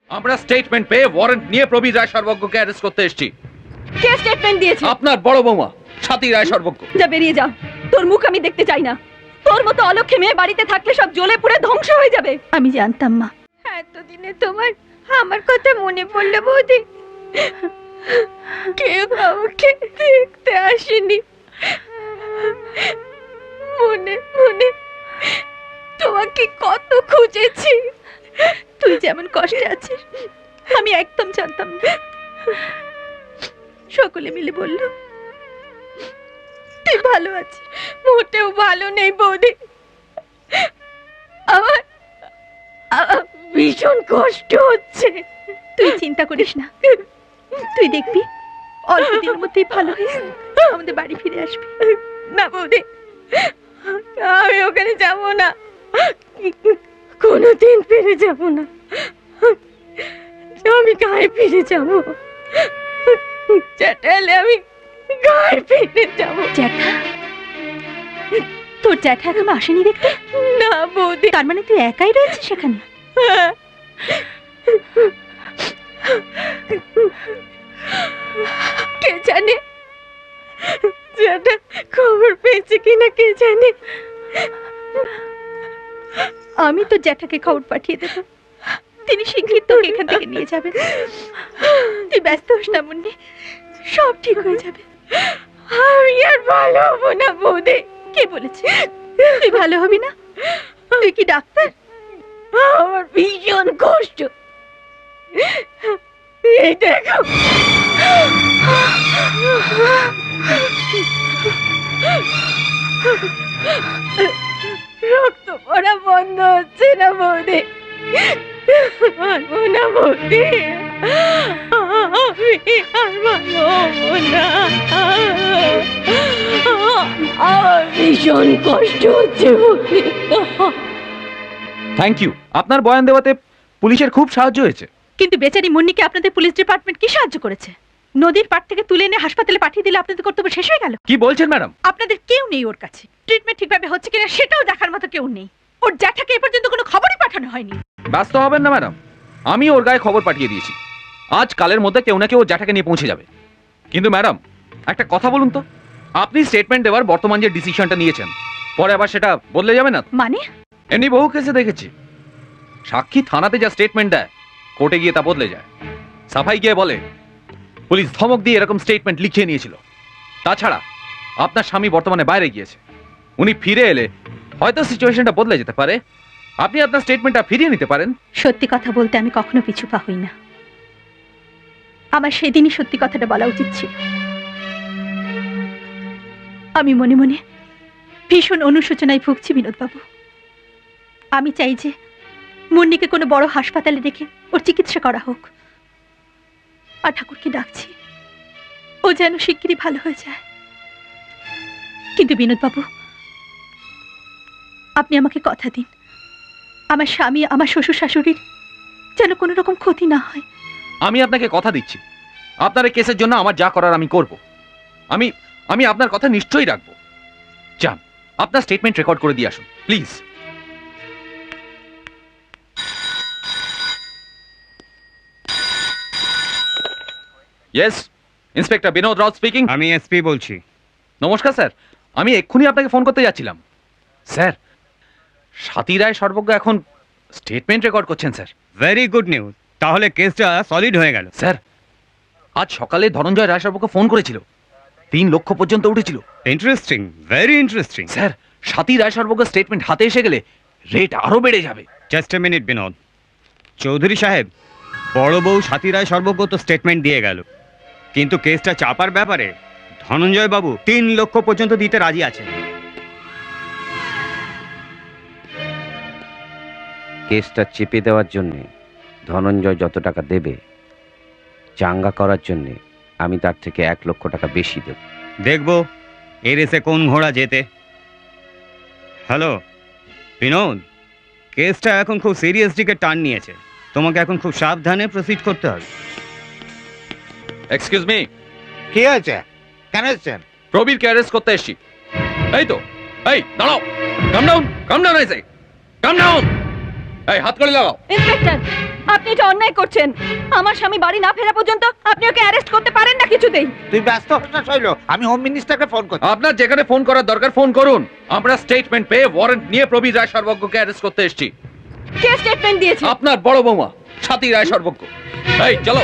আমরা স্টেটমেন্ট পেয়ে ওয়ারেন্ট নিয়ে প্রবীর রায় সর্বজ্ঞকে অ্যারেস্ট করতে এসেছি। কে স্টেটমেন্ট দিয়েছে? আপনার বড় বৌমা স্বাতী রায় সর্বজ্ঞ। যা বেরিয়ে যা, তোর মুখ আমি দেখতে চাই না। তোর মতো অলক্ষে মেয়ে বাড়িতে থাকলে সব জ্বলে পুড়ে ধ্বংস হয়ে যাবে। আমি জানতাম মা। এতদিনে তোমার আমার কথা মনে পড়লো বৌদি। কেউ আমাকে দেখতে আসেনি। মনে মনে তোমাকে কত খুঁজেছি। তুই যেমন কষ্টে আছিস আমি একদম জানতাম না। সকলে মিলে বলল তুই ভালো আছিস। মোটেও ভালো নেই বৌদি। আমার ভীষণ কষ্ট হচ্ছে। তুই চিন্তা করিস না, তুই দেখবি অল্প দিনের মধ্যেই ভালো হয়ে আমাদের বাড়ি ফিরে আসবি। না বৌদি, আমি ওখানে যাব না, কোনোদিন ফিরে যাব না। আমি গায়ে ফিরে যাব। চ্যাটালে আমি গায়ে ফিরে যাব। জ্যাঠা? তোর জ্যাঠা এখনো আসেনি দেখতে? না বৌদি। তার মানে তুই একাই রয়েছিস সেখানে? কে জানে জ্যাঠা খবর পেয়েছে কিনা কে জানে। আমি তো জ্যাঠাকে খবর পাঠিয়ে দেব, তিনি শিগগির তোকে এখান থেকে নিয়ে যাবেন। তুই ব্যস্ত হোস না মুন্নি, সব ঠিক হয়ে যাবে। আমি আর ভালো হবো না বৌদি। কে বলেছে তুই ভালো হবি না? তুই কি ডাক্তার? আমার ভীষণ কষ্ট। এই দেখো, রক্ত পড়া বন্ধ হচ্ছে না বৌদি। পারবো না বৌদি, আমি আর ভালো হবো না। আমার ভীষণ কষ্ট হচ্ছে বৌদি। থ্যাংক ইউ, আপনার বয়ান দেওয়াতে পুলিশের খুব সাহায্য হয়েছে। কিন্তু বেচারি মুন্নিকে আপনাদের পুলিশ ডিপার্টমেন্ট কি সাহায্য করেছে? নদীর পাড় থেকে তুলে এনে হাসপাতালে পাঠিয়ে দিলে আপনাদের কর্তব্য শেষ হয়ে গেল? কি বলছেন ম্যাডাম? আপনাদের কেউ নেই ওর কাছে। ট্রিটমেন্ট ঠিকভাবে হচ্ছে কিনা সেটাও দেখার মতো কেউ নেই। ওর জ্যাঠাকে এ পর্যন্ত কোনো খবরই পাঠানো হয়নি। ব্যস্ত হবেন না ম্যাডাম, আমি ওর গায়ে খবর পাঠিয়ে দিয়েছি। আজ কালের মধ্যে কেউ না কেউ ওর জ্যাঠাকে নিয়ে পৌঁছে যাবে। কিন্তু ম্যাডাম একটা কথা বলুন তো, আপনি স্টেটমেন্ট দেওয়ার বর্তমান যে ডিসিশনটা নিয়েছেন পরে আবার সেটা বদলে যাবে না? মানে? এমনি বহু কেসে দেখেছি, সাক্ষী থানাতে যা স্টেটমেন্ট দেয় কোর্টে গিয়ে তা বদলে যায়। সাফাই গিয়ে বলে পুলিশ ধমক দিয়ে এরকম স্টেটমেন্ট লিখিয়ে নিয়েছিল। তাছাড়া আপনার স্বামী বর্তমানে বাইরে গিয়েছে, উনি ফিরে এলে হয়তো সিচুয়েশনটা বদলে যেতে পারে। আপনি আপনার স্টেটমেন্টটা ফিরিয়ে নিতে পারেন। সত্যি কথা বলতে আমি কখনো পিছু পা হই না। আমার সেদিনই সত্যি কথাটা বলা উচিত ছিল। আমি মনে মনে ভীষণ অনুশোচনায় ভুগছি বিনোদবাবু। আমি চাই যে মুন্নিকে কোনো বড় হাসপাতালে রেখে ওর চিকিৎসা করা হোক। আর ঠাকুরকে ডাকছি ও যেন শিগগিরই ভালো হয়ে যায়। কিন্তু বিনোদবাবু, আপনি আমাকে কথা দিন, আমার স্বামী আমার শ্বশুর শাশুড়ির যেন কোনো রকম ক্ষতি না হয়। আমি আপনাকে কথা দিচ্ছি, আপনার এই কেসের জন্য আমার যা করার আমি করব। আমি আপনার কথা নিশ্চয়ই রাখবো। যান, আপনার স্টেটমেন্ট রেকর্ড করে দিয়ে আসুন please. Yes, inspector Binod Raut speaking. আমি এসপি বলছি। নমস্কার স্যার, আমি এক্ষুনি আপনাকে ফোন করতে যাচ্ছিলাম। স্যার, স্বাতী রায় সর্বজ্ঞ এখন স্টেটমেন্ট রেকর্ড করছেন স্যার। ভেরি গুড নিউজ, তাহলে কেসটা সলিড হয়ে গেল। স্যার, আজ সকালে ধনঞ্জয় রায় সর্বজ্ঞ ফোন করেছিল, 3 লক্ষ পর্যন্ত উঠেছিল। Interesting, very interesting. Sir, Swati Roy সর্বজ্ঞ স্টেটমেন্ট হাতে এসে গেলে রেট আরো বেড়ে যাবে। Just a minute Binod. Chowdhury সাহেব, বড় বউ স্বাতী রায় সর্বজ্ঞ তো স্টেটমেন্ট দিয়ে গেল, কিন্তু কেসটা চাপার ব্যাপারে ধনঞ্জয় বাবু 3 লক্ষ পর্যন্ত দিতে রাজি আছেন। কেসটা চেপে দেওয়ার জন্যে ধনঞ্জয় যত টাকা দেবে, চাঙ্গা করার জন্যে আমি তার থেকে 1 লক্ষ টাকা বেশি দেব। দেখবো এ রেসে কোন ঘোড়া জেতে। হ্যালো বিনোদ, কেসটা এখন খুব সিরিয়াস দিকে টার্ন নিয়েছে, তোমাকে এখন খুব সাবধানে প্রসিড করতে হবে। Excuse me. কি আছে? কেন এসছেন? প্রবীরকে অ্যারেস্ট করতে এসেছি। এই তো, এই দাঁড়াও, come down I say, come down. এই হাত করে লাগাও। ইন্সপেক্টর, আপনি এটা অন্যায় করছেন। আমার স্বামী বাড়ি না ফেরা পর্যন্ত আপনি ওকে অ্যারেস্ট করতে পারেন না কিছুতেই। তুই ব্যস্ত হোস না শৈল, আমি হোম মিনিস্টারকে ফোন করছি। আপনার যেখানে ফোন করার দরকার ফোন করুন। আমরা স্টেটমেন্ট পেয়ে ওয়ারেন্ট নিয়ে প্রবীর রায় সর্বজ্ঞকে অ্যারেস্ট করতে এসেছি। কে স্টেটমেন্ট দিয়েছে? আপনার বড় বৌমা স্বাতী রায় সর্বজ্ঞ। এই চলো।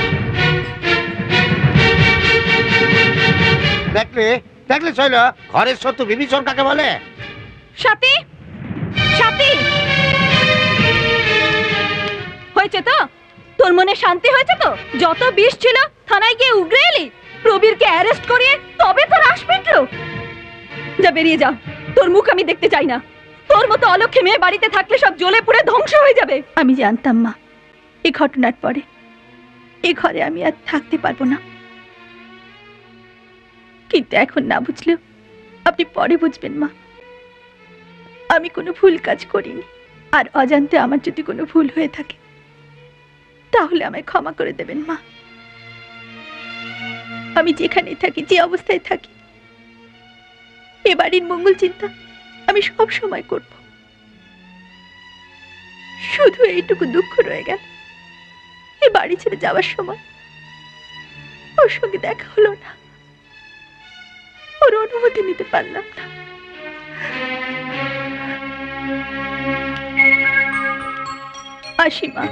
দেখলে দেখলে শৈল, ঘরের শত্রু বিভীষণ কাকে বলে? সাথী, সাথী, হয়েছে তো? তোর মনে শান্তি হয়েছে তো? যত বিষ ছিল থানায় গিয়ে উগরে এলি, প্রবীরকে অ্যারেস্ট করিয়ে তবে তোর আশ মিটলো। যা বেরিয়ে যা, তোর মুখ আমি দেখতে চাই না। তোর মতো অলক্ষে মেয়ে বাড়িতে থাকলে সব জ্বলে পুড়ে ধ্বংস হয়ে যাবে। আমি জানতাম মা, এই ঘটনার পরে এই ঘরে আমি আর থাকতে পারবো না, কিন্তু এখন না বুঝলেও আপনি পরে বুঝবেন মা। আমি কোনো ভুল কাজ করিনি, আর অজান্তে আমার যদি কোনো ভুল হয়ে থাকে তাহলে আমায় ক্ষমা করে দেবেন মা। আমি যেখানেই থাকি, যে অবস্থায় থাকি, এ বাড়ির মঙ্গল চিন্তা আমি সব সময় করব। শুধু এইটুকু দুঃখ রয়ে গেল, এ বাড়ি ছেড়ে যাওয়ার সময় ওর সঙ্গে দেখা হলো না, ওর অনুমতি নিতে পারলাম না। আসি মা।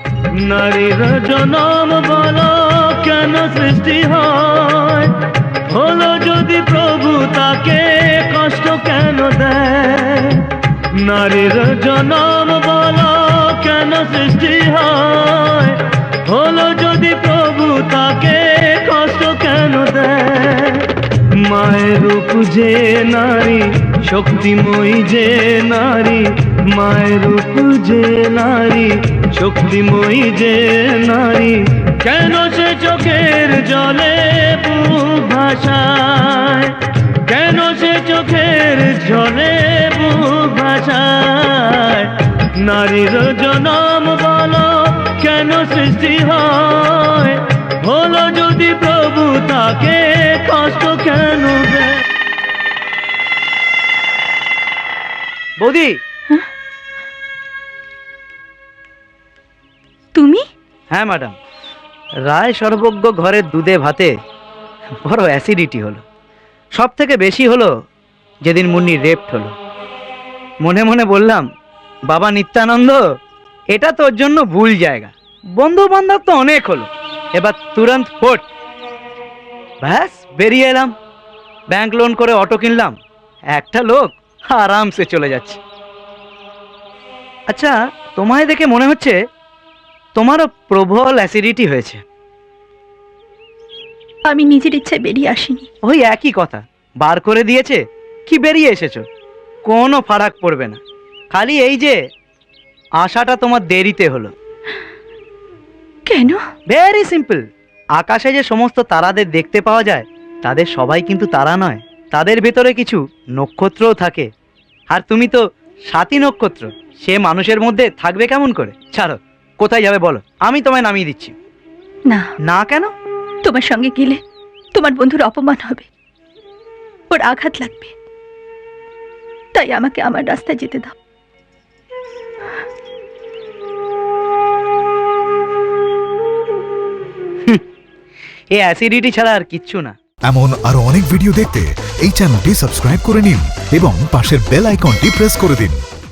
নারীর জনম বলো কেন সৃষ্টি হয়, হলো যদি প্রভু তাকে কষ্ট কেন দেয়। নারীর জনম বলো কেন সৃষ্টি হয়, হলো যদি প্রভু তাকে কষ্ট কেন দেয়। মায়ের রূপ যে নারী, শক্তিময়ী যে নারী, মায়ের রূপ যে নারী, শক্তিময়ী যে নারী, কেন সে চোখের জলে বুক ভাসায়, কেন সে চোখের জলে বুক ভাসায়। নারীর জনম বলো কেন সৃষ্টি হয়, হলো যদি প্রভু তাকে কষ্ট কেন দেয়। বৌদি, তুমি? হ্যাঁ ম্যাডাম, রায় সর্বজ্ঞ ঘরের দুধে ভাতে বড় অ্যাসিডিটি হলো। সব থেকে বেশি হলো যেদিন মুন্নি রেপড হলো। মনে মনে বললাম, বাবা নিত্যানন্দ, এটা তোর জন্য ভুল জায়গা। বন্ধু বান্ধব তো অনেক হলো, এবার তুরন্ত ফোট। ব্যাস বেরিয়ে এলাম, ব্যাংক লোন করে অটো কিনলাম, একটা লোক আরামসে চলে যাচ্ছে। আচ্ছা, তোমায় দেখে মনে হচ্ছে তোমারও প্রবল অ্যাসিডিটি হয়েছে। আমি নিজের ইচ্ছায় বেরিয়ে আসিনি। ওই একই কথা, বার করে দিয়েছে কি বেরিয়ে এসেছো, কোনো ফারাক পড়বে না। খালি এই যে আশাটা তোমার দেরিতে হলো। কেন? Very simple. আকাশে যে সমস্ত তারাদের দেখতে পাওয়া যায়, তাদের সবাই কিন্তু তারা নয়, তাদের ভেতরে কিছু নক্ষত্রও থাকে। আর তুমি তো সাতী নক্ষত্র, সে মানুষের মধ্যে থাকবে কেমন করে? ছাড়ো, কোথায় যাবে বলো, আমি তোমায় নামিয়ে দিচ্ছি। না। না কেন? তোমার সঙ্গে গেলে তোমার বন্ধুর অপমান হবে, ওর আঘাত লাগবে, তাই আমাকে আমার রাস্তায় যেতে দাও। এই অ্যাসিডিটি ছাড়া আর কিচ্ছু না। এমন আরো অনেক ভিডিও দেখতে এই চ্যানেলটি সাবস্ক্রাইব করে নিন এবং পাশের বেল আইকনটি প্রেস করে দিন।